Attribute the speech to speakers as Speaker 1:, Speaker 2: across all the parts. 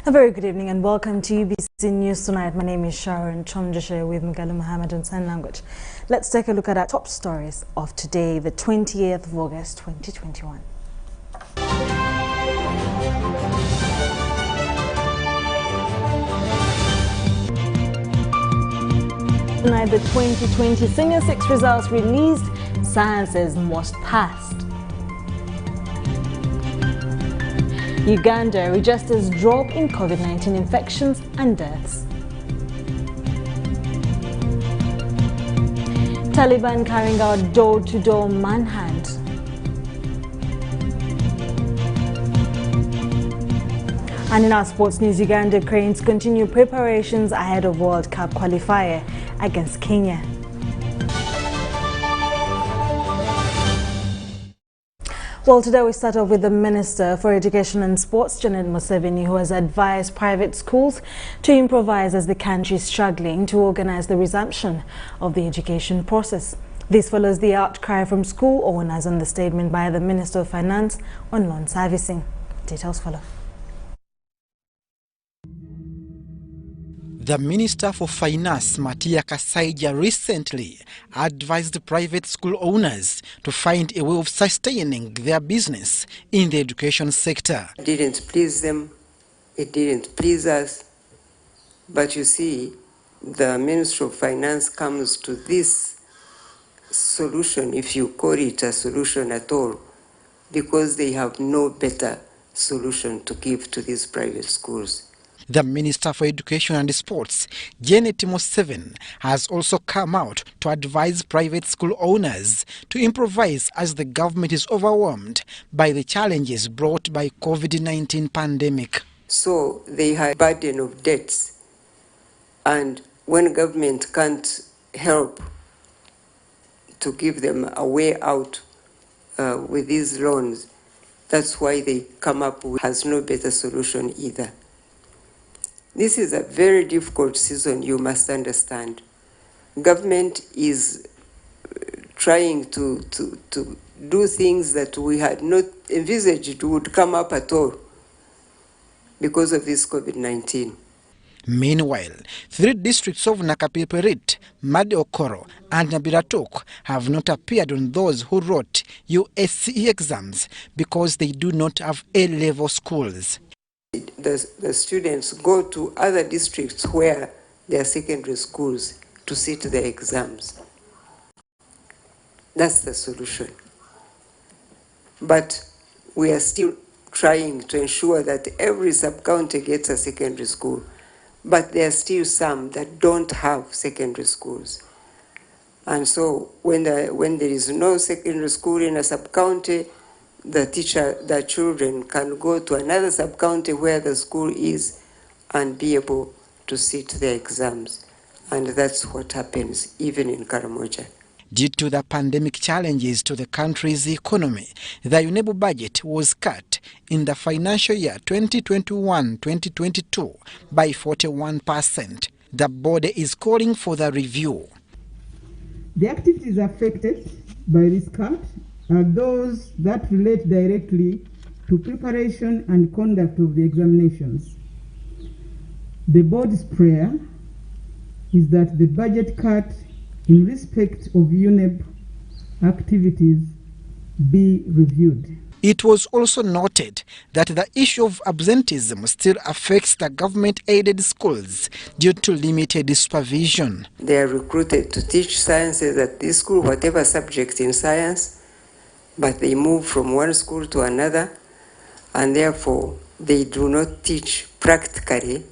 Speaker 1: A very good evening and welcome to UBC News Tonight. My name is Sharon Chomjashe with Mgalu Mohammed in sign language. Let's take a look at our top stories of today, the 28th of August 2021. Tonight, the 2020 Senior 6 results released. Sciences most passed. Uganda registers drop in COVID-19 infections and deaths. Taliban carrying out door-to-door manhunt. And in our sports news, Uganda Cranes continue preparations ahead of World Cup qualifier against Kenya. Well, today we start off with the Minister for Education and Sports, Janet Museveni, who has advised private schools to improvise as the country is struggling to organize the resumption of the education process. This follows the outcry from school owners on the statement by the Minister of Finance on loan servicing. Details follow.
Speaker 2: The Minister for Finance, Matia Kasaija, recently advised private school owners to find a way of sustaining their business in the education sector.
Speaker 3: It didn't please them, it didn't please us, but you see, the Ministry of Finance comes to this solution, if you call it a solution at all, because they have no better solution to give to these private schools.
Speaker 2: The Minister for Education and Sports, Janet Museveni, has also come out to advise private school owners to improvise as the government is overwhelmed by the challenges brought by COVID-19 pandemic.
Speaker 3: So they have a burden of debts, and when government can't help to give them a way out with these loans, that's why they come up with has no better solution either. This is a very difficult season, you must understand. Government is trying to do things that we had not envisaged would come up at all because of this COVID-19.
Speaker 2: Meanwhile, 3 districts of Nakapiperit, Madi Okoro and Nabiratok have not appeared on those who wrote USCE exams because they do not have A-level schools.
Speaker 3: The students go to other districts where there are secondary schools to sit the exams. That's the solution. But we are still trying to ensure that every sub-county gets a secondary school. But there are still some that don't have secondary schools. And so when there is no secondary school in a sub-county, the children can go to another sub-county where the school is and be able to sit their exams. And that's what happens even in Karamoja.
Speaker 2: Due to the pandemic challenges to the country's economy, the UNEB budget was cut in the financial year 2021-2022 by 41%. The body is calling for the review.
Speaker 4: The activities affected by this cut are those that relate directly to preparation and conduct of the examinations. The board's prayer is that the budget cut in respect of UNEB activities be reviewed.
Speaker 2: It was also noted that the issue of absenteeism still affects the government-aided schools due to limited supervision.
Speaker 3: They are recruited to teach sciences at this school, whatever subject in science, but they move from one school to another, and therefore they do not teach practically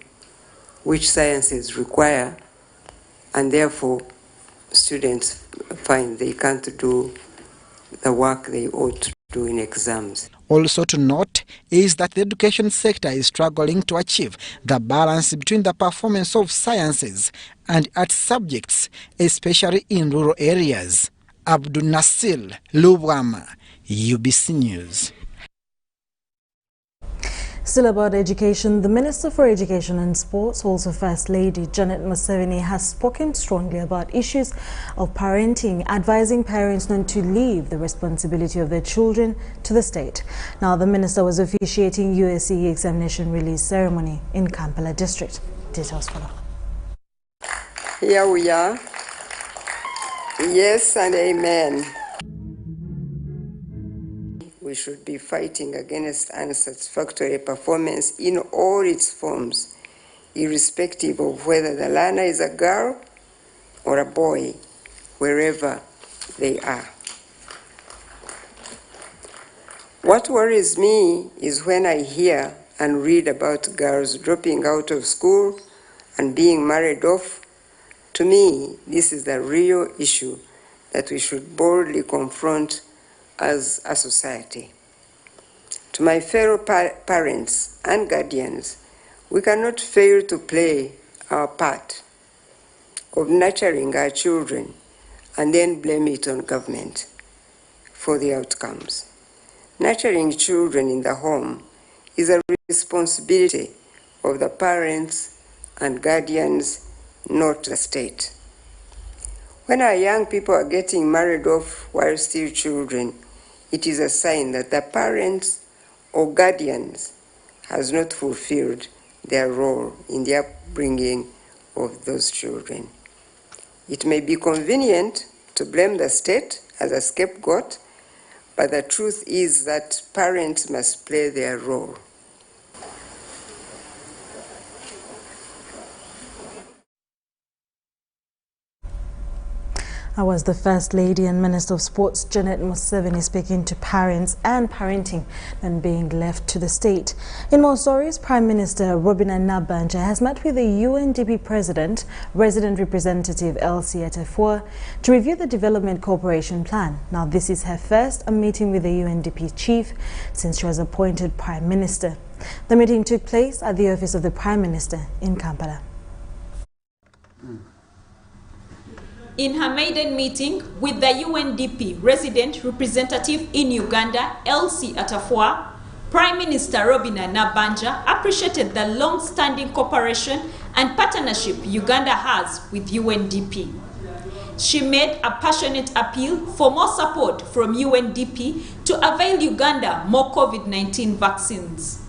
Speaker 3: which sciences require, and therefore students find they can't do the work they ought to do in exams.
Speaker 2: Also to note is that the education sector is struggling to achieve the balance between the performance of sciences and art subjects, especially in rural areas. Abdul Nasil Lubwama, UBC News.
Speaker 1: Still about education, the Minister for Education and Sports, also First Lady Janet Museveni, has spoken strongly about issues of parenting, advising parents not to leave the responsibility of their children to the state. Now, the Minister was officiating USC examination release ceremony in Kampala District. Details follow.
Speaker 3: Here we are. Yes and amen. We should be fighting against unsatisfactory performance in all its forms, irrespective of whether the learner is a girl or a boy, wherever they are. What worries me is when I hear and read about girls dropping out of school and being married off. To me, this is the real issue that we should boldly confront as a society. To my fellow parents and guardians, we cannot fail to play our part of nurturing our children and then blame it on government for the outcomes. Nurturing children in the home is a responsibility of the parents and guardians, not the state. When our young people are getting married off while still children, it is a sign that the parents or guardians has not fulfilled their role in the upbringing of those children. It may be convenient to blame the state as a scapegoat, but the truth is that parents must play their role.
Speaker 1: I was the First Lady and Minister of Sports Janet Museveni speaking to parents and parenting and being left to the state. In more stories, Prime Minister Robina Nabanja has met with the UNDP President, Resident Representative Elsie Atefua, to review the Development Cooperation Plan. Now, this is her first meeting with the UNDP chief since she was appointed Prime Minister. The meeting took place at the office of the Prime Minister in Kampala.
Speaker 5: In her maiden meeting with the UNDP resident representative in Uganda, Elsie Atefua, Prime Minister Robina Nabanja appreciated the long-standing cooperation and partnership Uganda has with UNDP. She made a passionate appeal for more support from UNDP to avail Uganda more COVID-19 vaccines.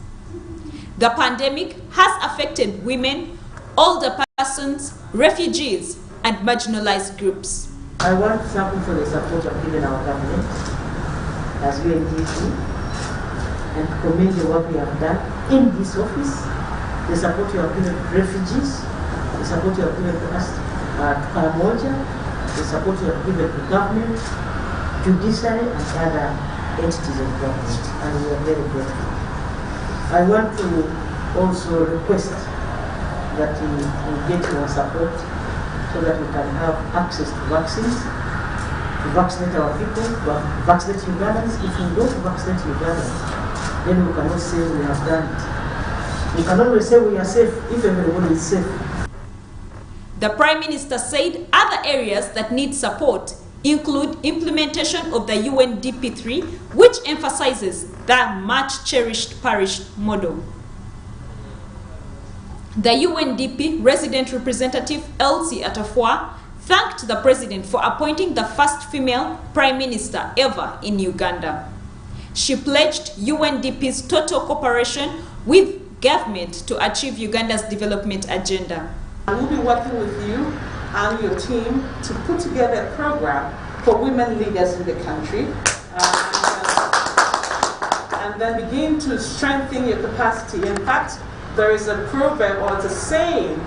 Speaker 5: The pandemic has affected women, older persons, refugees, and marginalized groups.
Speaker 6: I want to thank you for the support of given our government as UNDP and to commend the work we have done in this office, the support you have given refugees, the support you have given to us at Karamoja, the support you have given to government, judiciary and other entities of government, and we are very grateful. I want to also request that we get your support so that we can have access to vaccines, to vaccinate our people, to vaccinate Ugandans. If we don't vaccinate Ugandans, then we cannot say we have done it. We can always say we are safe if everyone is safe.
Speaker 5: The Prime Minister said other areas that need support include implementation of the UNDP 3, which emphasizes the much-cherished parish model. The UNDP resident representative Elsie Atefua thanked the president for appointing the first female prime minister ever in Uganda. She pledged UNDP's total cooperation with government to achieve Uganda's development agenda.
Speaker 7: We'll be working with you and your team to put together a program for women leaders in the country and then begin to strengthen your capacity. In fact, there is a proverb, or it's a saying,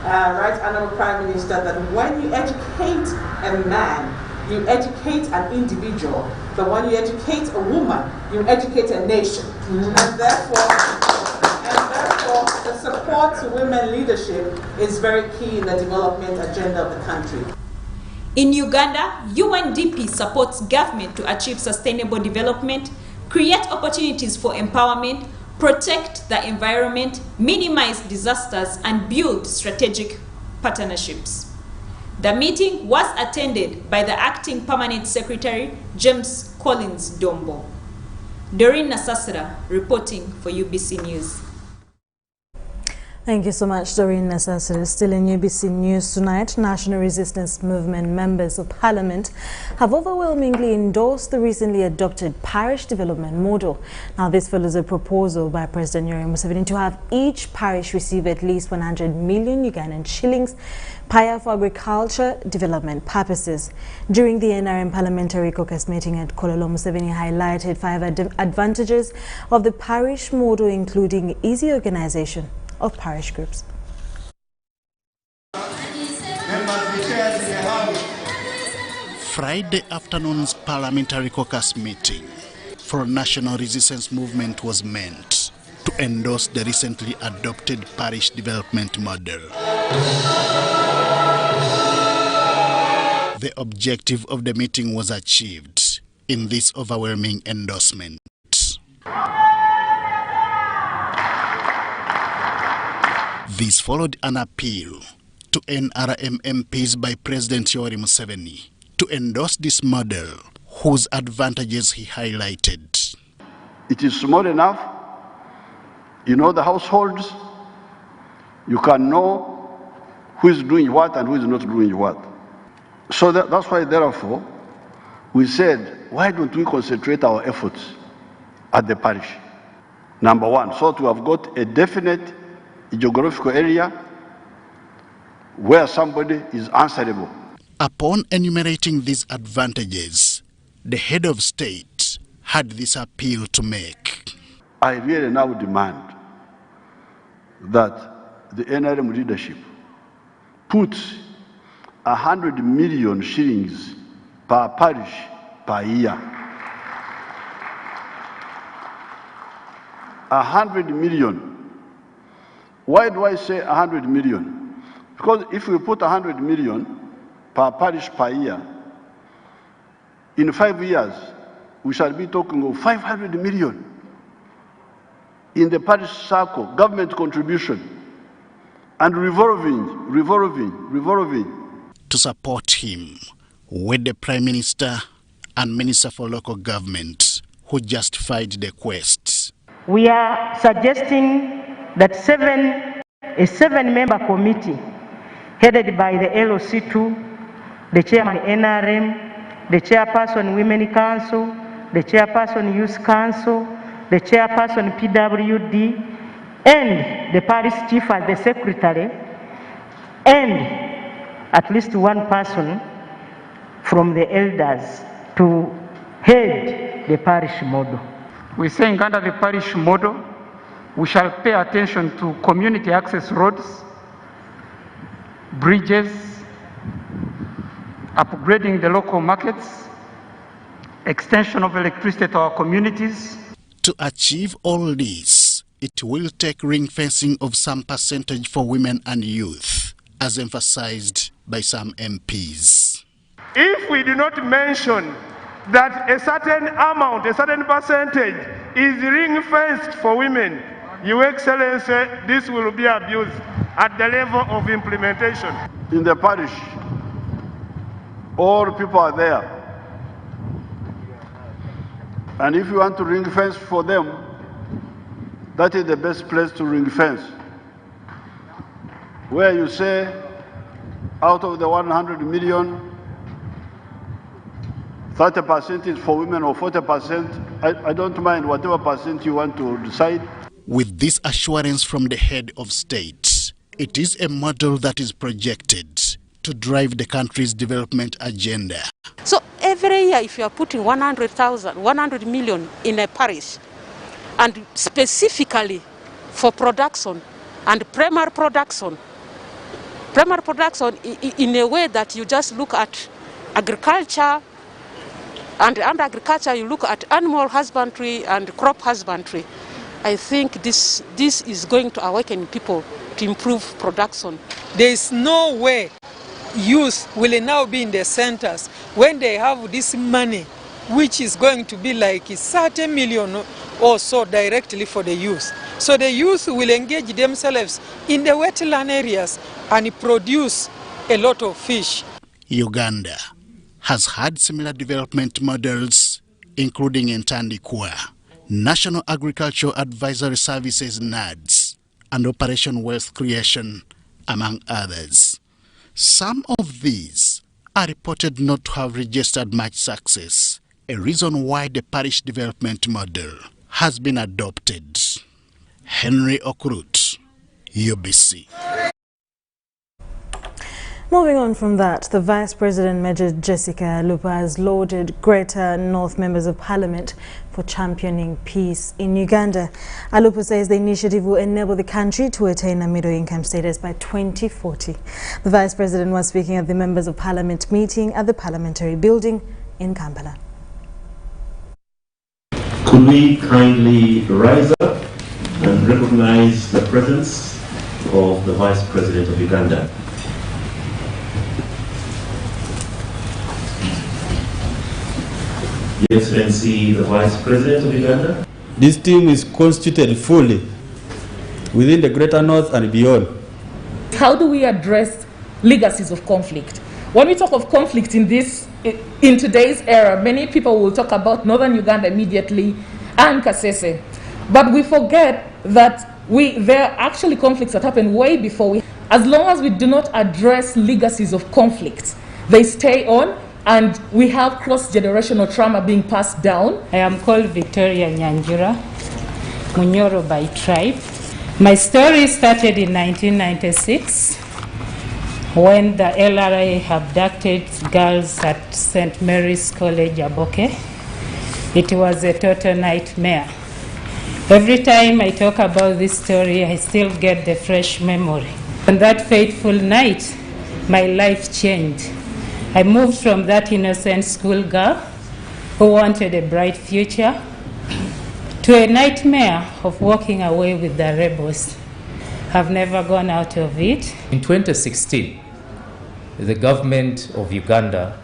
Speaker 7: right, Honorable Prime Minister, that when you educate a man, you educate an individual. But when you educate a woman, you educate a nation. And therefore, the support to women leadership is very key in the development agenda of the country.
Speaker 5: In Uganda, UNDP supports government to achieve sustainable development, create opportunities for empowerment, protect the environment, minimize disasters, and build strategic partnerships. The meeting was attended by the Acting Permanent Secretary, James Collins Dombo. Doreen Nasasira reporting for UBC News.
Speaker 1: Thank you so much, Doreen Nasasira. Still in UBC News tonight, National Resistance Movement members of Parliament have overwhelmingly endorsed the recently adopted parish development model. Now, this follows a proposal by President Yoweri Museveni to have each parish receive at least 100 million Ugandan shillings per year for agriculture development purposes. During the NRM Parliamentary Caucus meeting at Kololo, Museveni highlighted 5 advantages of the parish model, including easy organization of parish groups.
Speaker 8: Friday afternoon's Parliamentary Caucus meeting for National Resistance Movement was meant to endorse the recently adopted parish development model. The objective of the meeting was achieved in this overwhelming endorsement. This followed an appeal to NRM MPs by President Yoweri Museveni to endorse this model, whose advantages he highlighted.
Speaker 9: It is small enough. You know the households. You can know who is doing what and who is not doing what. So that's why, therefore, we said, why don't we concentrate our efforts at the parish? Number one, so to have got a definite geographical area where somebody is answerable.
Speaker 8: Upon enumerating these advantages, the head of state had this appeal to make.
Speaker 9: I really now demand that the NRM leadership put 100 million shillings per parish per year. 100 million. Why do I say 100 million? Because if we put 100 million per parish per year, in 5 years, we shall be talking of 500 million in the parish circle, government contribution, and revolving.
Speaker 8: To support him with the Prime Minister and Minister for Local Government, who justified the quest.
Speaker 6: We are suggesting that a seven-member committee headed by the LOC2, the chairman NRM, the chairperson Women Council, the chairperson Youth Council, the chairperson PWD, and the parish chief as the secretary, and at least one person from the elders to head the parish model.
Speaker 10: We're saying under the parish model, we shall pay attention to community access roads, bridges, upgrading the local markets, extension of electricity to our communities.
Speaker 8: To achieve all this, it will take ring fencing of some percentage for women and youth, as emphasized by some MPs.
Speaker 11: If we do not mention that a certain amount, a certain percentage is ring fenced for women, Your Excellency, this will be abused at the level of implementation.
Speaker 9: In the parish, all people are there. And if you want to ring fence for them, that is the best place to ring fence. Where you say, out of the 100 million, 30% is for women or 40%, I don't mind whatever percent you want to decide.
Speaker 8: With this assurance from the head of state, it is a model that is projected to drive the country's development agenda.
Speaker 12: So every year, if you are putting 100 million in a parish, and specifically for production and primary production in a way that you just look at agriculture, and under agriculture you look at animal husbandry and crop husbandry, I think this is going to awaken people to improve production.
Speaker 13: There is no way youth will now be in the centers when they have this money, which is going to be like 30 million or so directly for the youth. So the youth will engage themselves in the wetland areas and produce a lot of fish.
Speaker 8: Uganda has had similar development models, including in Tandikwa. National Agricultural Advisory Services NADS, and Operation Wealth Creation, among others. Some of these are reported not to have registered much success, a reason why the parish development model has been adopted. Henry Okurut, UBC.
Speaker 1: Moving on from that, the Vice President, Major Jessica Alupo, has lauded Greater North members of Parliament for championing peace in Uganda. Alupo says the initiative will enable the country to attain a middle-income status by 2040. The Vice President was speaking at the Members of Parliament meeting at the Parliamentary Building in Kampala.
Speaker 14: Could we kindly rise up and recognize the presence of the Vice President of Uganda? Your Excellency, the Vice President of Uganda.
Speaker 15: This team is constituted fully within the Greater North and beyond.
Speaker 16: How do we address legacies of conflict? When we talk of conflict in today's era, many people will talk about Northern Uganda immediately and Kasese. But we forget that there are actually conflicts that happen way before. As long as we do not address legacies of conflict, they stay on, and we have cross-generational trauma being passed down.
Speaker 17: I am called Victoria Nyanjura, Munyoro by tribe. My story started in 1996 when the LRA abducted girls at St. Mary's College, Aboke. It was a total nightmare. Every time I talk about this story, I still get the fresh memory. On that fateful night, my life changed. I moved from that innocent schoolgirl who wanted a bright future to a nightmare of walking away with the rebels. I've never gone out of it.
Speaker 18: In 2016, the government of Uganda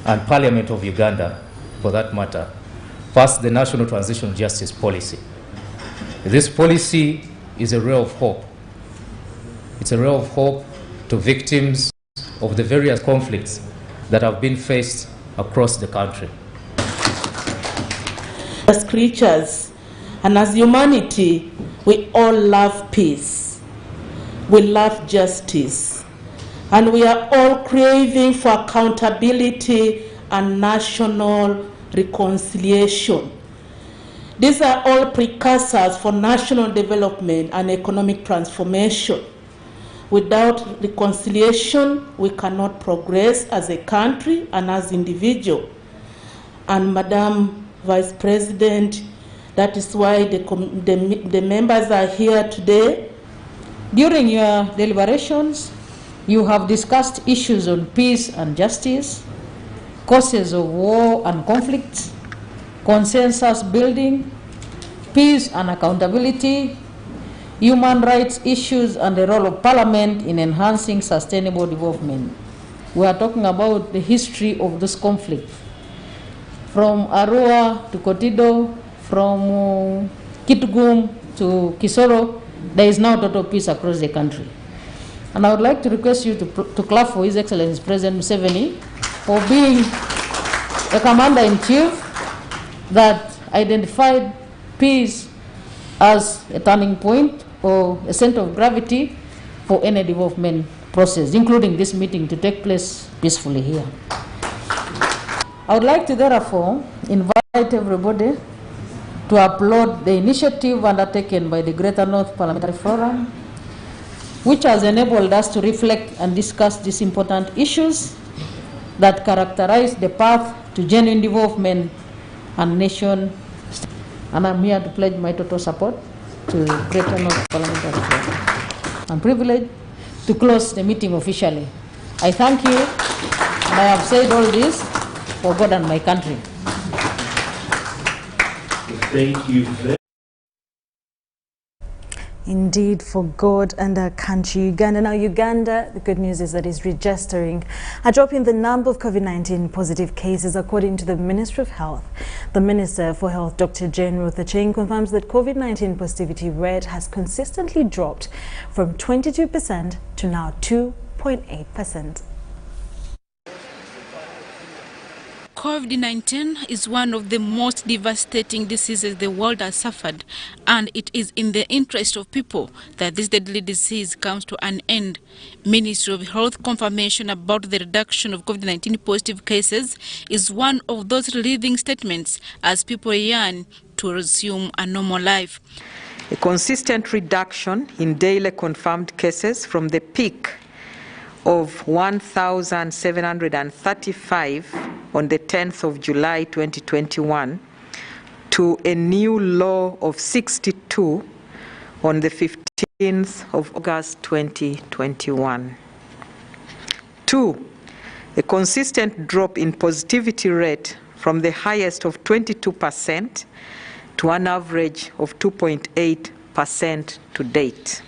Speaker 18: and Parliament of Uganda, for that matter, passed the National Transitional Justice Policy. This policy is a ray of hope. It's a ray of hope to victims of the various conflicts that have been faced across the country.
Speaker 19: As creatures and as humanity, we all love peace. We love justice. And we are all craving for accountability and national reconciliation. These are all precursors for national development and economic transformation. Without reconciliation, we cannot progress as a country and as individuals. And Madam Vice President, that is why the members are here today.
Speaker 17: During your deliberations, you have discussed issues on peace and justice, causes of war and conflict, consensus building, peace and accountability, human rights issues, and the role of Parliament in enhancing sustainable development. We are talking about the history of this conflict. From Arua to Kotido, from Kitgum to Kisoro, there is now total peace across the country. And I would like to request you to clap for His Excellency President Museveni for being a commander-in-chief that identified peace as a turning point or a center of gravity for any development process, including this meeting to take place peacefully here. I would like to therefore invite everybody to applaud the initiative undertaken by the Greater North Parliamentary Forum, which has enabled us to reflect and discuss these important issues that characterize the path to genuine development and nation. And I'm here to pledge my total support to Greater North Parliamentary Forum. I'm privileged to close the meeting officially. I thank you, and I have said all this for God and my country.
Speaker 14: Thank you.
Speaker 1: Indeed, for God and our country, Uganda. Now, Uganda, the good news is that it's registering a drop in the number of COVID-19 positive cases, according to the Ministry of Health. The Minister for Health, Dr. Jane Ruth Acheng, confirms that COVID-19 positivity rate has consistently dropped from 22% to now 2.8%.
Speaker 20: COVID-19 is one of the most devastating diseases the world has suffered, and it is in the interest of people that this deadly disease comes to an end. Ministry of Health confirmation about the reduction of COVID-19 positive cases is one of those relieving statements as people yearn to resume a normal life.
Speaker 21: A consistent reduction in daily confirmed cases from the peak of 1,735 on the 10th of July 2021 to a new low of 62 on the 15th of August 2021. 2. A consistent drop in positivity rate from the highest of 22% to an average of 2.8% to date.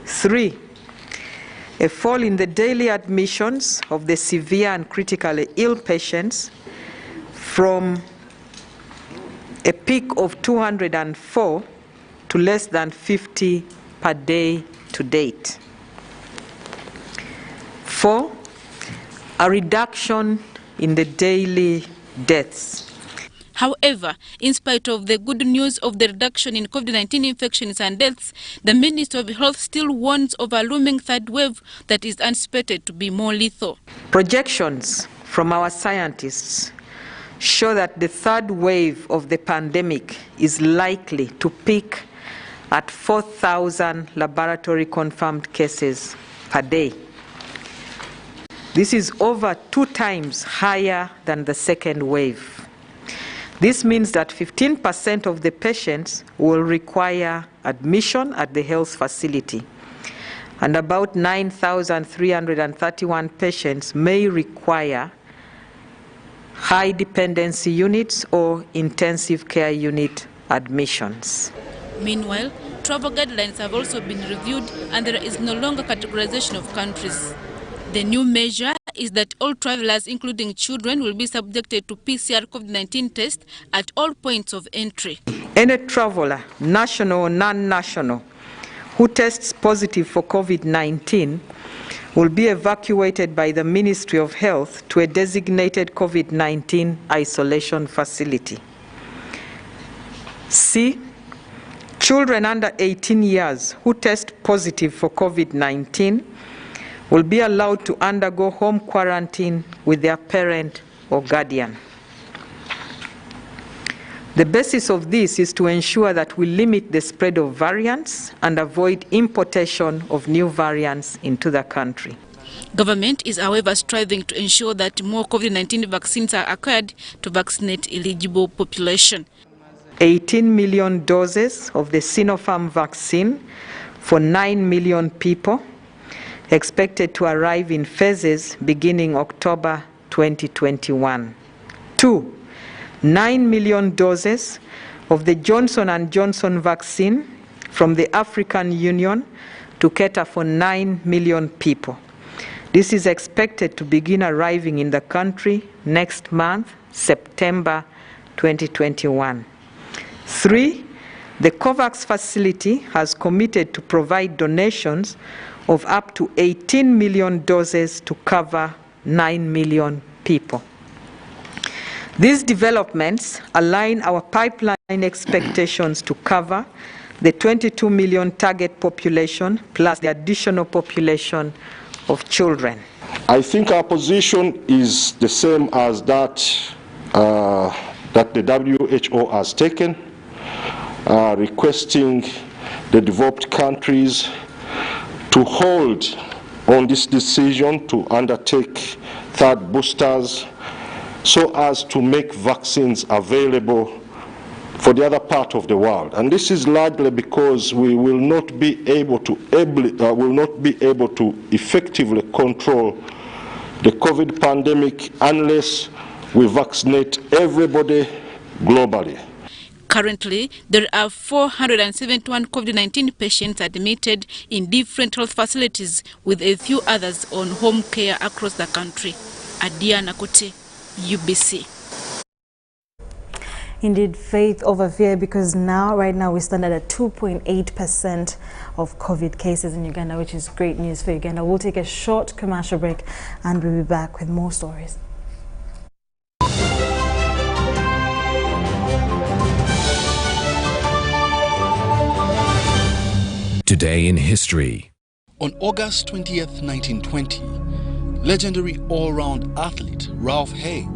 Speaker 21: 3. A fall in the daily admissions of the severe and critically ill patients from a peak of 204 to less than 50 per day to date. 4. A reduction in the daily deaths.
Speaker 20: However, in spite of the good news of the reduction in COVID-19 infections and deaths, the Ministry of Health still warns of a looming third wave that is anticipated to be more lethal.
Speaker 21: Projections from our scientists show that the third wave of the pandemic is likely to peak at 4,000 laboratory confirmed cases per day. This is over 2 times higher than the second wave. This means that 15% of the patients will require admission at the health facility, and about 9,331 patients may require high dependency units or intensive care unit admissions.
Speaker 20: Meanwhile, travel guidelines have also been reviewed and there is no longer categorization of countries. The new measure is that all travelers, including children, will be subjected to PCR COVID-19 test at all points of entry.
Speaker 21: Any traveler, national or non-national, who tests positive for COVID-19 will be evacuated by the Ministry of Health to a designated COVID-19 isolation facility. C. Children under 18 years who test positive for COVID-19 will be allowed to undergo home quarantine with their parent or guardian. The basis of this is to ensure that we limit the spread of variants and avoid importation of new variants into the country.
Speaker 20: Government is, however, striving to ensure that more COVID-19 vaccines are acquired to vaccinate eligible population.
Speaker 21: 18 million doses of the Sinopharm vaccine for 9 million people expected to arrive in phases beginning October 2021. 2. 9 million doses of the Johnson & Johnson vaccine from the African Union to cater for 9 million people. This is expected to begin arriving in the country next month, September 2021. 3. The COVAX facility has committed to provide donations of up to 18 million doses to cover 9 million people. These developments align our pipeline expectations to cover the 22 million target population plus the additional population of children.
Speaker 22: I think our position is the same as that the WHO has taken, requesting the developed countries to hold on this decision to undertake third boosters so as to make vaccines available for the other part of the world. And this is largely because we will not be able to effectively control the COVID pandemic unless we vaccinate everybody globally.
Speaker 20: Currently, there are 471 COVID-19 patients admitted in different health facilities, with a few others on home care across the country. Adiana Kote, UBC.
Speaker 1: Indeed, faith over fear, because right now we stand at 2.8% of COVID cases in Uganda, which is great news for Uganda. We'll take a short commercial break and we'll be back with more stories.
Speaker 2: Today in History.
Speaker 4: On August 20th, 1920, legendary all-round athlete Ralph Hay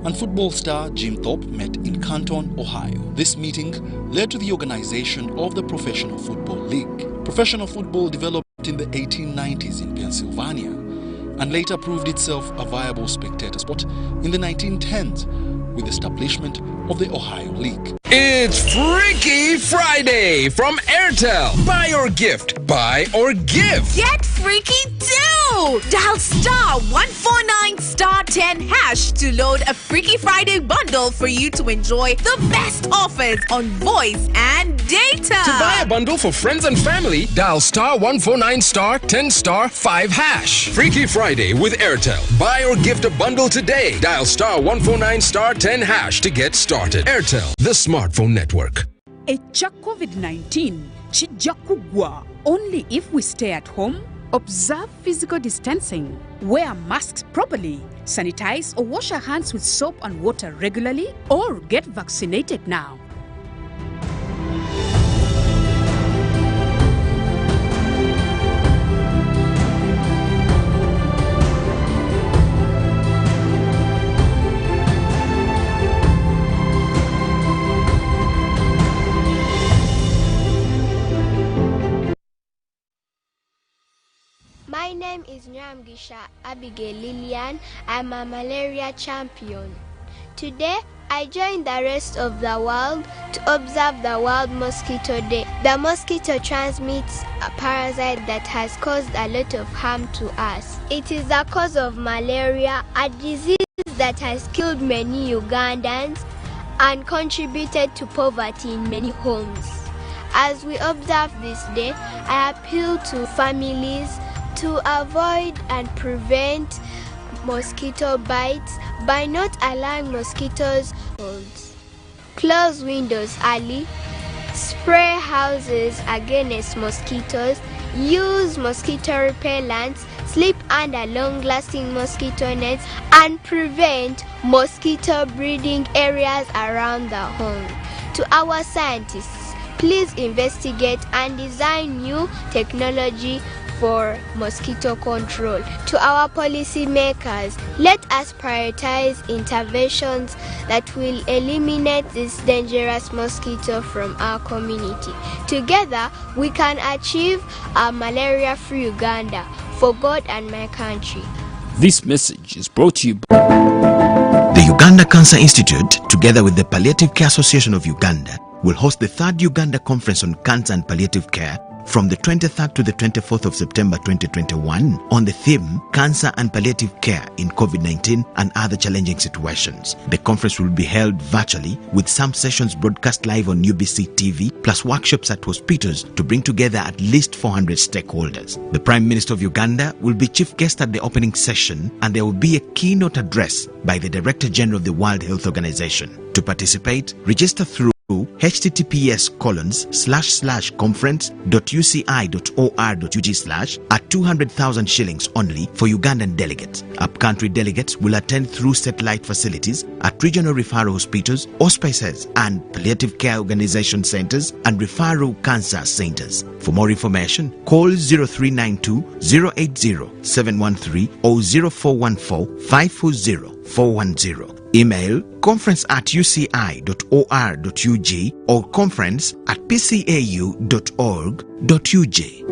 Speaker 4: and football star Jim Thorpe met in Canton, Ohio. This meeting led to the organization of the Professional Football League. Professional football developed in the 1890s in Pennsylvania and later proved itself a viable spectator sport in the 1910s with the establishment of the Ohio League.
Speaker 2: It's Freaky Friday from Airtel. Buy or gift. Buy or give.
Speaker 23: Get freaky too! Dial *149*10# to load a Freaky Friday bundle for you to enjoy the best offers on voice and data.
Speaker 2: To buy a bundle for friends and family, dial *149*10*5#. Freaky Friday with Airtel. Buy or gift a bundle today. Dial *149*10# to get started. Airtel, the smartphone network.
Speaker 24: Echa COVID-19 chijja kugwa only if we stay at home, observe physical distancing, wear masks properly, sanitize or wash our hands with soap and water regularly, or get vaccinated now.
Speaker 25: My name is Nyamgisha Abigail Lillian. I'm a malaria champion. Today, I joined the rest of the world to observe the World Mosquito Day. The mosquito transmits a parasite that has caused a lot of harm to us. It is the cause of malaria, a disease that has killed many Ugandans and contributed to poverty in many homes. As we observe this day, I appeal to families to avoid and prevent mosquito bites by not allowing mosquitoes to close windows early, spray houses against mosquitoes, use mosquito repellents, sleep under long-lasting mosquito nets, and prevent mosquito breeding areas around the home. To our scientists, please investigate and design new technology for mosquito control. To our policymakers, let us prioritize interventions that will eliminate this dangerous mosquito from our community. Together, we can achieve a malaria-free Uganda for God and my country.
Speaker 26: This message is brought to you by
Speaker 27: the Uganda Cancer Institute, together with the Palliative Care Association of Uganda, will host the 3rd Uganda Conference on Cancer and Palliative Care from the 23rd to the 24th of September 2021 on the theme Cancer and Palliative Care in COVID-19 and Other Challenging Situations. The conference will be held virtually with some sessions broadcast live on UBC TV plus workshops at hospitals to bring together at least 400 stakeholders. The Prime Minister of Uganda will be chief guest at the opening session, and there will be a keynote address by the Director General of the World Health Organization. To participate, register through https://conference.uci.or.ug/ at 200,000 shillings only for Ugandan delegates. Upcountry delegates will attend through satellite facilities at regional referral hospitals, hospices and palliative care organization centers and referral cancer centers. For more information, call 0392 080 713 or 0414 540 410. Email conference@uci.or.ug or conference@pcau.org.ug.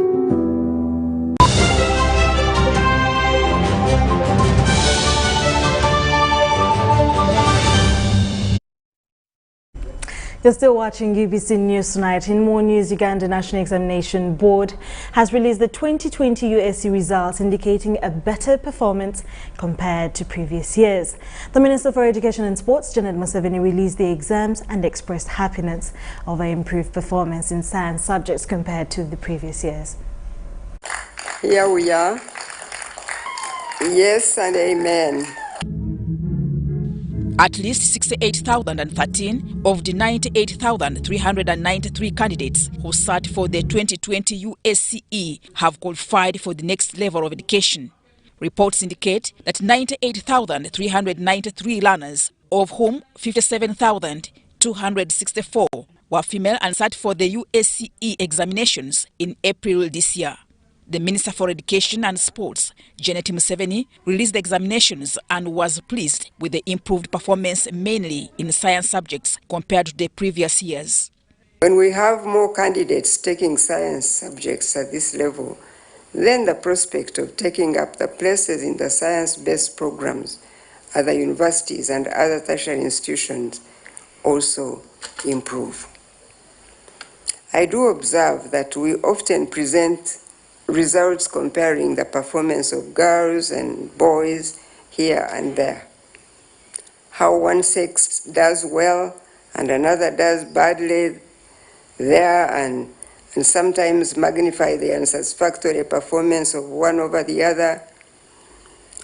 Speaker 1: You're still watching UBC News Tonight. In more news, Uganda National Examination Board has released the 2020 USC results indicating a better performance compared to previous years. The Minister for Education and Sports, Janet Museveni, released the exams and expressed happiness over improved performance in science subjects compared to the previous years.
Speaker 3: Here we are. Yes and amen.
Speaker 28: At least 68,013 of the 98,393 candidates who sat for the 2020 USCE have qualified for the next level of education. Reports indicate that 98,393 learners, of whom 57,264 were female and sat for the USCE examinations in April this year. The Minister for Education and Sports, Janet Museveni, released the examinations and was pleased with the improved performance mainly in science subjects compared to the previous years.
Speaker 3: When we have more candidates taking science subjects at this level, then the prospect of taking up the places in the science-based programs at the universities and other tertiary institutions also improve. I do observe that we often present results comparing the performance of girls and boys here and there. How one sex does well and another does badly there, and sometimes magnify the unsatisfactory performance of one over the other.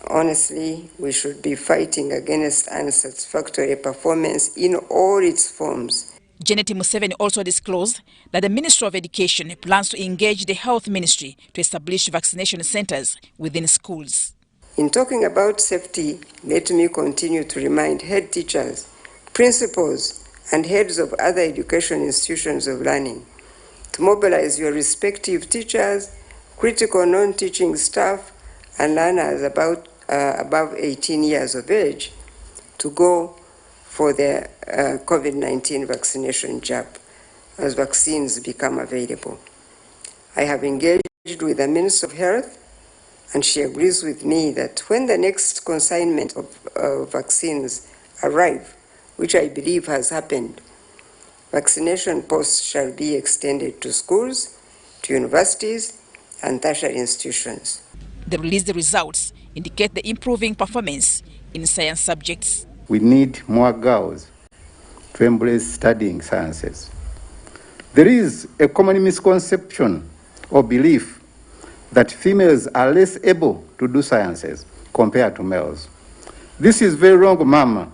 Speaker 3: Honestly, we should be fighting against unsatisfactory performance in all its forms.
Speaker 28: Janet Museveni also disclosed that the Ministry of Education plans to engage the Health Ministry to establish vaccination centers within schools.
Speaker 3: In talking about safety, let me continue to remind head teachers, principals, and heads of other education institutions of learning to mobilize your respective teachers, critical non-teaching staff, and learners above 18 years of age to go for the COVID-19 vaccination jab as vaccines become available. I have engaged with the Minister of Health, and she agrees with me that when the next consignment of vaccines arrive, which I believe has happened, vaccination posts shall be extended to schools, to universities, and tertiary institutions.
Speaker 28: The released results indicate the improving performance in science subjects.
Speaker 5: We need more girls to embrace studying sciences. There is a common misconception or belief that females are less able to do sciences compared to males. This is very wrong, Mama,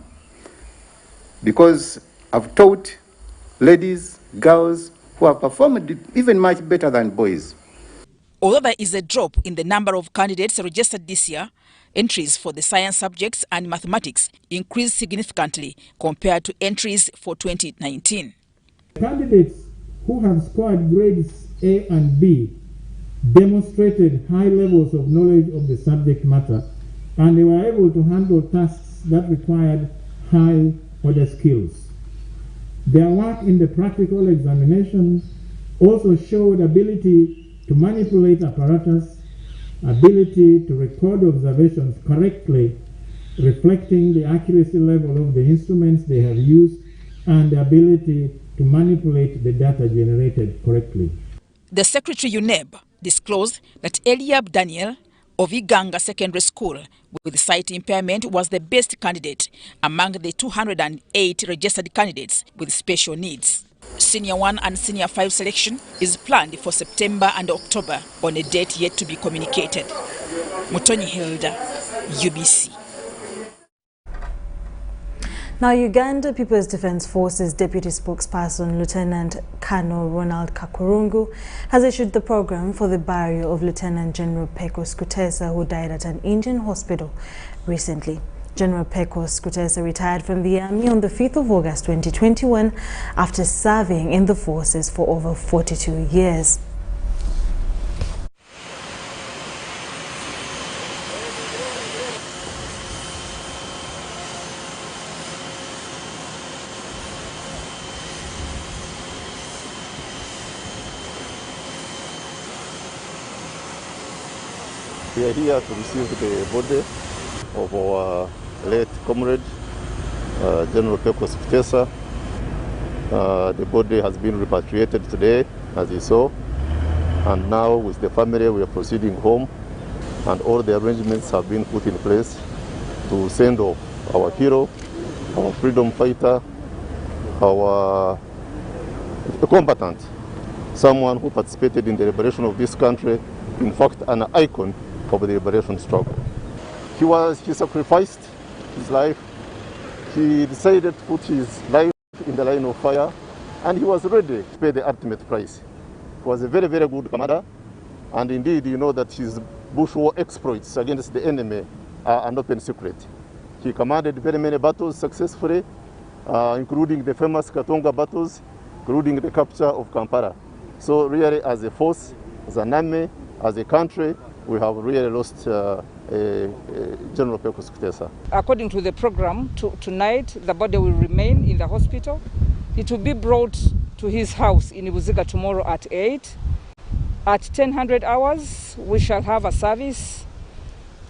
Speaker 5: because I've taught ladies, girls who have performed even much better than boys.
Speaker 28: Although there is a drop in the number of candidates registered this year, entries for the science subjects and mathematics increased significantly compared to entries for 2019.
Speaker 6: Candidates who have scored grades A and B demonstrated high levels of knowledge of the subject matter, and they were able to handle tasks that required high order skills. Their work in the practical examinations also showed ability to manipulate apparatus, ability to record observations correctly, reflecting the accuracy level of the instruments they have used, and the ability to manipulate the data generated correctly.
Speaker 28: The Secretary UNEB disclosed that Eliab Daniel of Iganga Secondary School with sight impairment was the best candidate among the 208 registered candidates with special needs. Senior 1 and Senior 5 selection is planned for September and October on a date yet to be communicated. Mutonyi Hilda, UBC.
Speaker 1: Now, Uganda People's Defence Forces Deputy Spokesperson Lieutenant Colonel Ronald Kakurungu has issued the program for the burial of Lieutenant General Pecos Kutesa, who died at an Indian hospital recently. General Pecos Kutesa retired from the Army on the 5th of August 2021 after serving in the forces for over 42 years.
Speaker 7: We are here to receive the body of our late comrade, General Pecos Kutesa. The body has been repatriated today, as you saw, and now with the family we are proceeding home, and all the arrangements have been put in place to send off our hero, our freedom fighter, our combatant, someone who participated in the liberation of this country, in fact an icon of the liberation struggle. He sacrificed his life. He decided to put his life in the line of fire, and he was ready to pay the ultimate price. He was a very, very good commander, and indeed you know that his bush war exploits against the enemy are an open secret. He commanded very many battles successfully, including the famous Katonga battles, including the capital of Kampala. So really, as a force, as an army, as a country, we have really lost General Pecos Kutesa.
Speaker 8: According to the program, tonight the body will remain in the hospital. It will be brought to his house in Buziga tomorrow at 8. At 10:00 hours, we shall have a service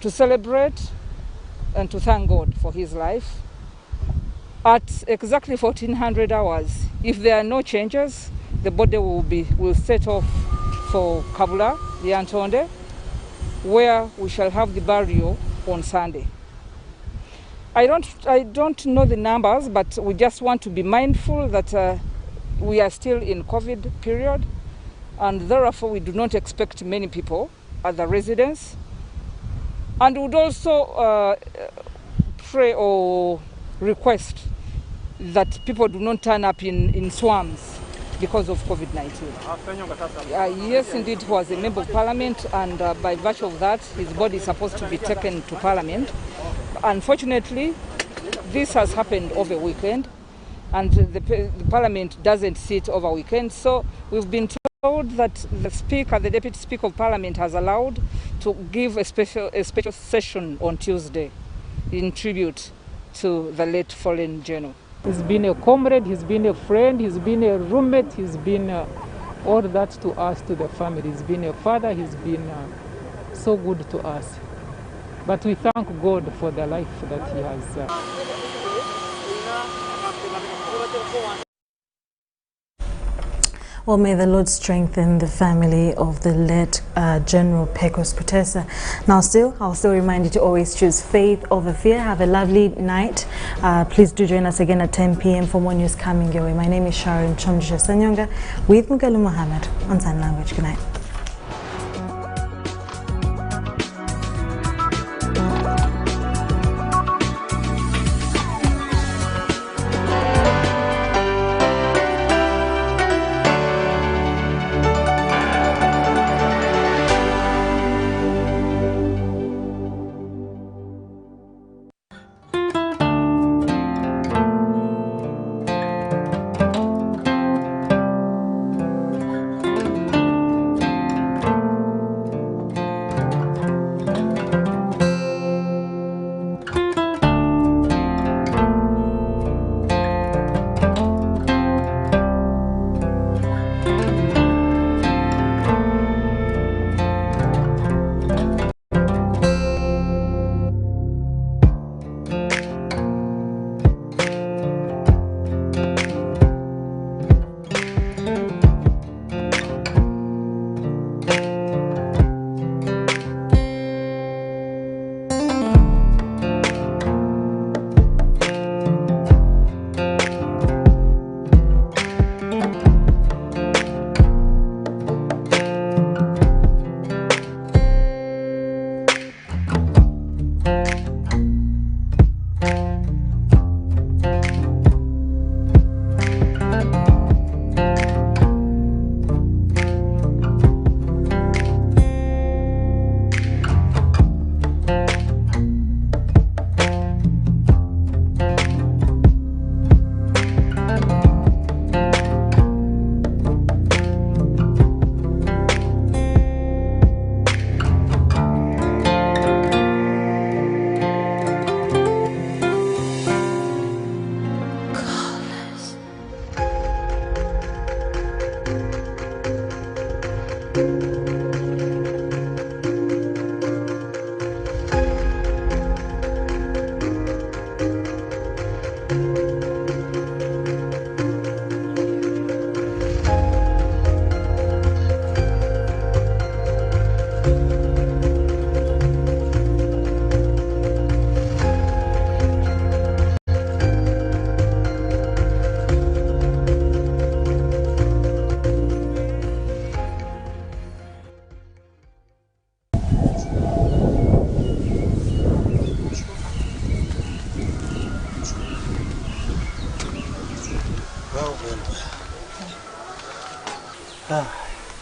Speaker 8: to celebrate and to thank God for his life. At exactly 1400 hours, if there are no changes, the body will set off for Kabula, the Antonde, where we shall have the burial on Sunday. I don't know the numbers, but we just want to be mindful that we are still in COVID period, and therefore we do not expect many people at the residence. And would also pray or request that people do not turn up in swarms because of COVID-19. Yes, indeed, he was a member of parliament, and by virtue of that, his body is supposed to be taken to parliament. Unfortunately, this has happened over weekend, and the parliament doesn't sit over weekend, so we've been told that the deputy speaker of parliament has allowed to give a special session on Tuesday in tribute to the late fallen general.
Speaker 9: He's been a comrade, he's been a friend, he's been a roommate, he's been all that to us, to the family. He's been a father, he's been so good to us. But we thank God for the life that he has.
Speaker 1: Well, may the Lord strengthen the family of the late General Pecos Kutesa. Now I'll still remind you to always choose faith over fear. Have a lovely night. Please do join us again at 10 p.m. for more news coming your way. My name is Sharon Chomjisha Sanyonga with Mugalu Mohammed on Sign Language. Good night.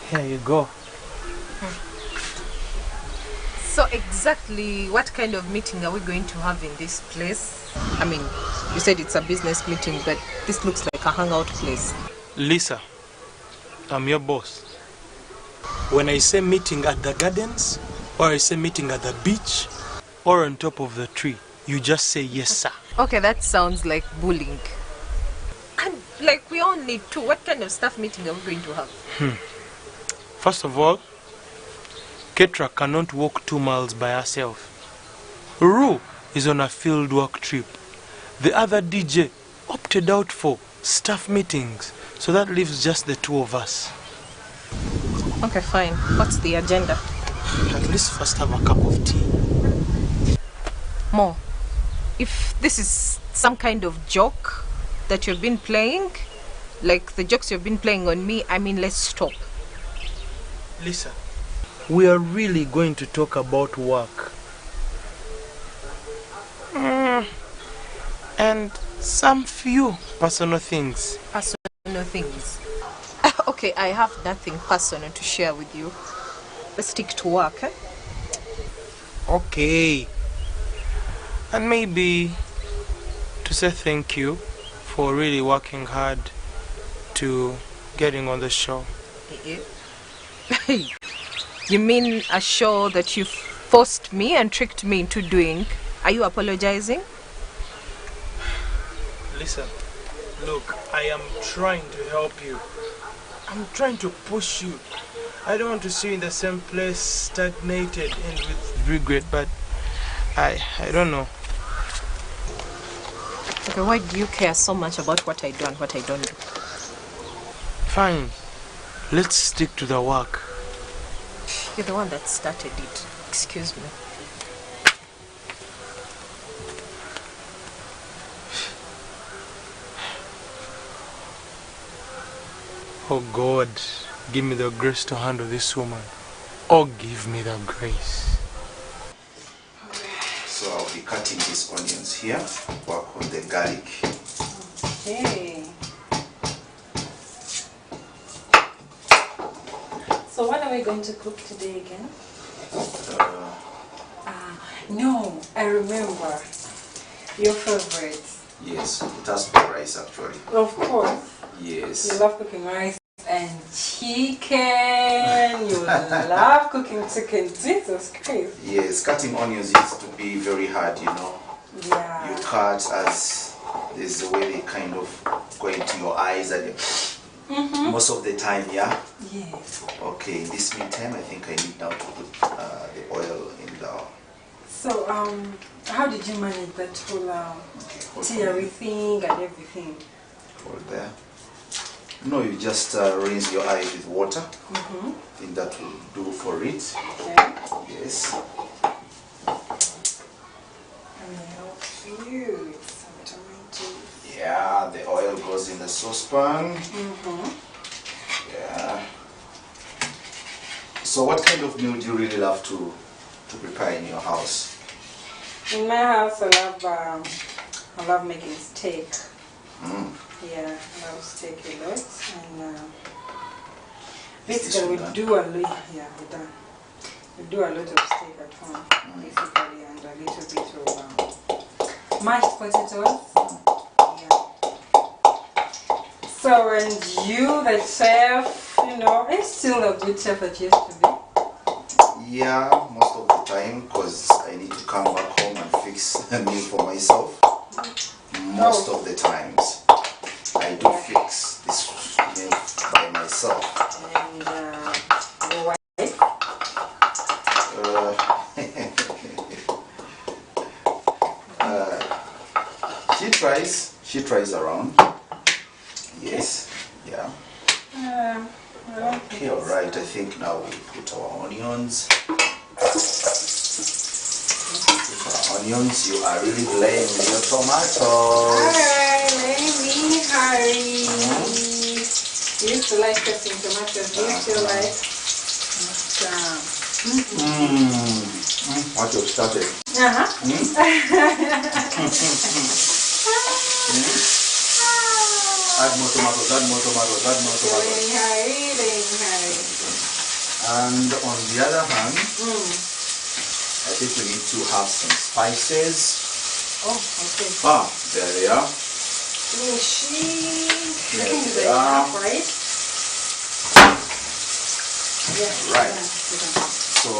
Speaker 10: Here you go.
Speaker 11: So exactly what kind of meeting are we going to have in this place? I mean, you said it's a business meeting, but this looks like a hangout place.
Speaker 10: Lisa, I'm your boss. When I say meeting at the gardens, or I say meeting at the beach, or on top of the tree, you just say yes, sir.
Speaker 11: Okay, that sounds like bullying. And like we all need to. What kind of staff meeting are we going to have?
Speaker 10: First of all, Ketra cannot walk 2 miles by herself. Rue is on a field work trip. The other DJ opted out for staff meetings, so that leaves just the two of us.
Speaker 11: Okay, fine. What's the agenda?
Speaker 10: At least first have a cup of tea.
Speaker 11: Mo, if this is some kind of joke that you've been playing, like the jokes you've been playing on me, I mean, let's stop.
Speaker 10: Lisa, we are really going to talk about work. And some few personal things.
Speaker 11: Personal things? Okay, I have nothing personal to share with you. Let's stick to work, eh?
Speaker 10: Okay. And maybe to say thank you for really working hard to getting on the show.
Speaker 11: You mean a show that you forced me and tricked me into doing? Are you apologizing?
Speaker 10: Listen, look, I am trying to help you. I'm trying to push you. I don't want to see you in the same place, stagnated and with regret, but I don't know.
Speaker 11: Okay, why do you care so much about what I do and what I don't do?
Speaker 10: Fine. Let's stick to the work.
Speaker 11: You're the one that started it. Excuse me.
Speaker 10: Oh God, give me the grace to handle this woman. Oh, give me the grace.
Speaker 12: So I'll be cutting these onions here, work on the garlic.
Speaker 13: Okay. So what are we going to cook today again? No, I remember. Your favorite.
Speaker 12: Yes, it has to be rice actually.
Speaker 13: Of course.
Speaker 12: Yes.
Speaker 13: You love cooking rice and chicken. You love cooking chicken. Jesus Christ.
Speaker 12: Yes, cutting onions used to be very hard, you know.
Speaker 13: Yeah.
Speaker 12: You cut as there's a way they kind of go into your eyes and most of the time, yeah?
Speaker 13: Yes.
Speaker 12: Okay, in this meantime, I think I need now to put the oil in the...
Speaker 13: So, how did you manage that whole teary thing and everything?
Speaker 12: Hold there. No, you just rinse your eyes with water. I think that will do for it.
Speaker 13: Okay.
Speaker 12: Yes.
Speaker 13: And help you with some tomatoes.
Speaker 12: Yeah, the oil goes in the saucepan. Yeah. So what kind of meal do you really love to prepare in your house?
Speaker 13: In my house, I love making steak. Yeah, I love steak a lot, and basically we do a lot. Yeah, we do a lot of steak at home, basically, and a little bit of mashed potatoes. Yeah. So, and you, the chef, you know, are you still a good chef that you used to be?
Speaker 12: Yeah, most of the time, because I need to come back home and fix a meal for myself. Most of the times, I do fix this meal by myself.
Speaker 13: And your wife?
Speaker 12: She tries around. Yes, yeah. Okay, alright, I think now we put our onions. You are really playing with your tomatoes.
Speaker 13: Alright, let me hurry. You used to like cutting tomatoes. Do you still like?
Speaker 12: What you've started. Add more tomatoes, add more tomatoes, add more tomatoes. And on the other hand, I think we need to have some spices.
Speaker 13: Oh, okay.
Speaker 12: There they are.
Speaker 13: Finishing. I
Speaker 12: Yes,
Speaker 13: think
Speaker 12: they
Speaker 13: it's
Speaker 12: are.
Speaker 13: enough, right? Yes.
Speaker 12: Right.
Speaker 13: Done.
Speaker 12: So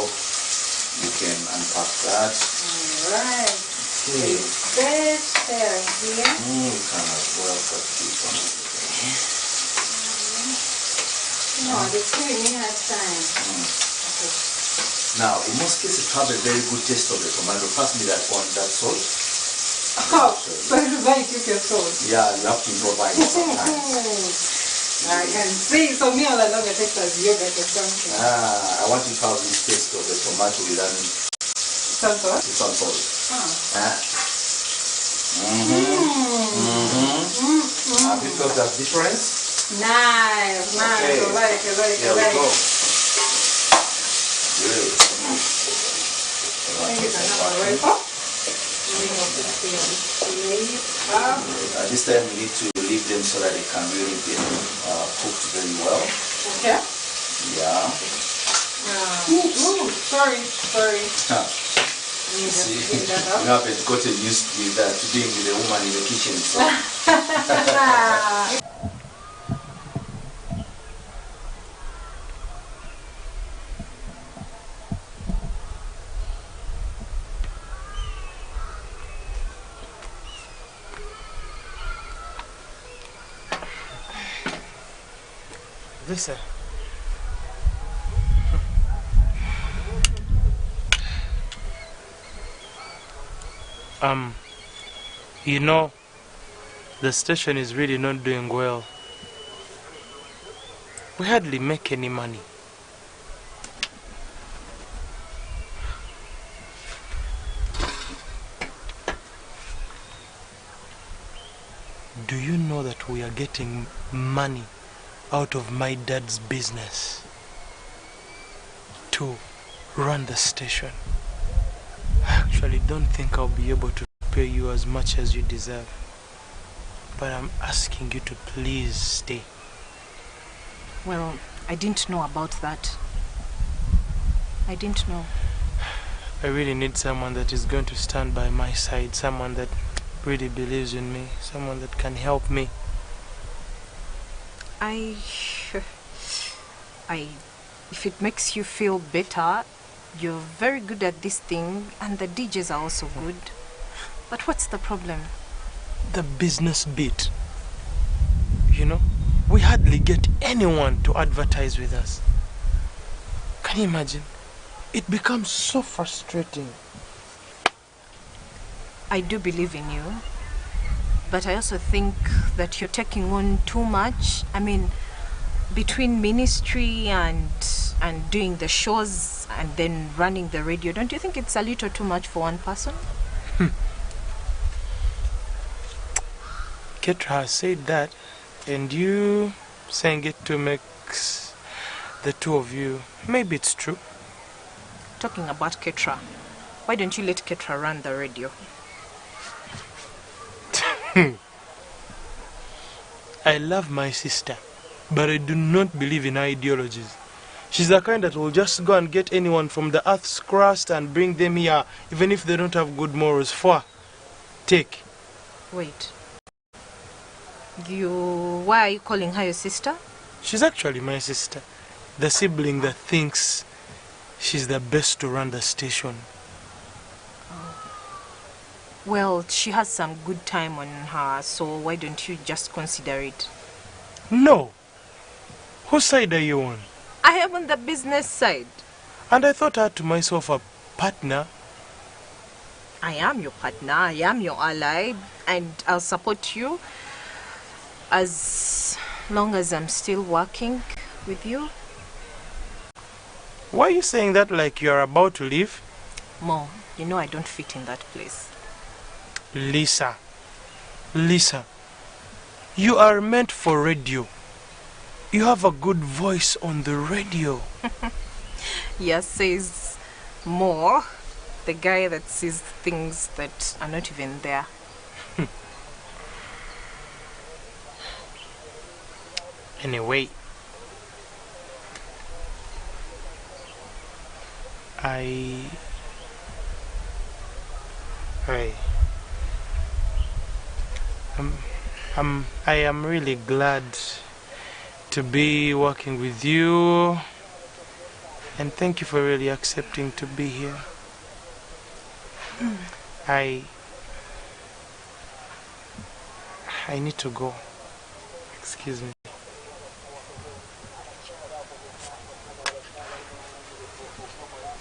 Speaker 12: you can unpack that.
Speaker 13: Alright.
Speaker 12: Okay.
Speaker 13: Best pair here.
Speaker 12: We can as well cut this one.
Speaker 13: No, the 2 minutes time. Okay.
Speaker 12: Now, in most cases, to have a very good taste of the tomato, pass me that one, that salt.
Speaker 13: Oh, so everybody keep your salt.
Speaker 12: Yeah, you have to improvise sometimes.
Speaker 13: I can see. So me all along I take as yogurt or something.
Speaker 12: I want you to have this taste of the tomato without
Speaker 13: Some salt?
Speaker 12: some salt. Have you felt that difference?
Speaker 13: Nice, nice.
Speaker 12: Okay.
Speaker 13: I like it, like
Speaker 12: Here
Speaker 13: it,
Speaker 12: we
Speaker 13: like
Speaker 12: go.
Speaker 13: it.
Speaker 12: Good.
Speaker 13: I think it's enough already.
Speaker 12: This time we need to leave them so that they can really get cooked very well.
Speaker 13: Okay.
Speaker 12: Yeah.
Speaker 13: Ooh, sorry.
Speaker 12: See, you haven't gotten used to that, to being with a woman in the kitchen. So.
Speaker 10: Listen. You know, the station is really not doing well. We hardly make any money. Do you know that we are getting money out of my dad's business to run the station? I actually don't think I'll be able to pay you as much as you deserve, but I'm asking you to please stay.
Speaker 11: Well, I didn't know about that. I didn't know.
Speaker 10: I really need someone that is going to stand by my side, someone that really believes in me, someone that can help me.
Speaker 11: If it makes you feel better, you're very good at this thing, and the DJs are also good. But what's the problem?
Speaker 10: The business bit. You know, we hardly get anyone to advertise with us. Can you imagine? It becomes so frustrating.
Speaker 11: I do believe in you, but I also think that you're taking on too much. I mean, between ministry and doing the shows and then running the radio, don't you think it's a little too much for one person?
Speaker 10: Ketra has said that, and you saying it to make the two of you, maybe it's true.
Speaker 11: Talking about Ketra, why don't you let Ketra run the radio?
Speaker 10: I love my sister, but I do not believe in ideologies. She's the kind that will just go and get anyone from the earth's crust and bring them here, even if they don't have good morals. Take.
Speaker 11: Wait. Why are you calling her your sister?
Speaker 10: She's actually my sister. The sibling that thinks she's the best to run the station.
Speaker 11: Well, she has some good time on her, so why don't you just consider it?
Speaker 10: No. Whose side are you on?
Speaker 11: I am on the business side.
Speaker 10: And I thought I had to myself a partner.
Speaker 11: I am your partner, I am your ally, and I'll support you as long as I'm still working with you.
Speaker 10: Why are you saying that like you're about to leave?
Speaker 11: Mo, you know I don't fit in that place.
Speaker 10: Lisa, you are meant for radio. You have a good voice on the radio.
Speaker 11: Yes, says Mo, the guy that sees things that are not even there.
Speaker 10: Anyway, I am really glad to be working with you, and thank you for really accepting to be here. I need to go. Excuse me.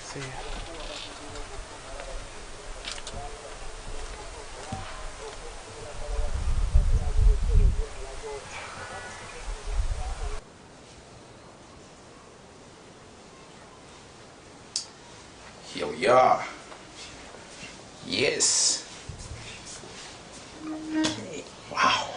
Speaker 10: See ya.
Speaker 12: Here we are. Yes. Wow.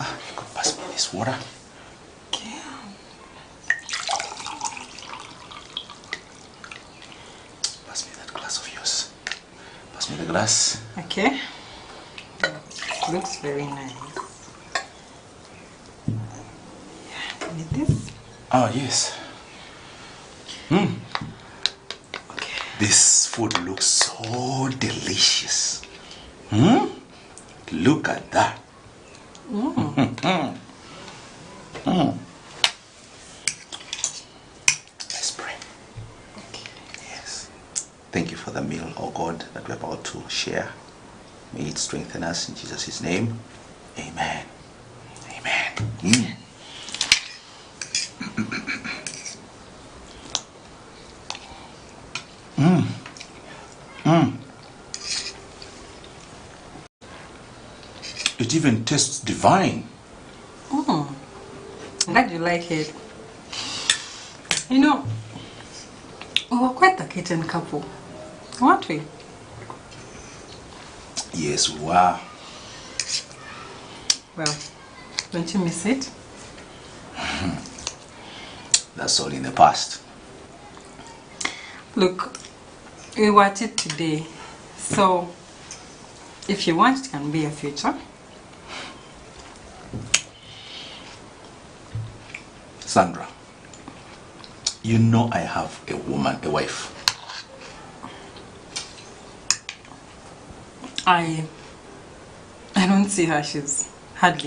Speaker 12: You could pass me this water.
Speaker 13: Okay.
Speaker 12: Pass me that glass of yours. Pass me the glass.
Speaker 13: Okay. Looks very nice. Yeah, need this?
Speaker 12: Oh, yes. Okay. This food looks so delicious. Look at that. Let's pray. Okay. Yes. Thank you for the meal, oh God, that we're about to share. May it strengthen us in Jesus' name. Amen. Amen. It even tastes divine.
Speaker 13: Glad you like it. You know, we were quite a kitchen couple, weren't we?
Speaker 12: Yes, we were.
Speaker 13: Well, don't you miss it?
Speaker 12: That's all in the past.
Speaker 13: Look, we watch it today, so if you want, it can be a future.
Speaker 12: Sandra, you know I have a wife.
Speaker 13: I don't see her. She's hardly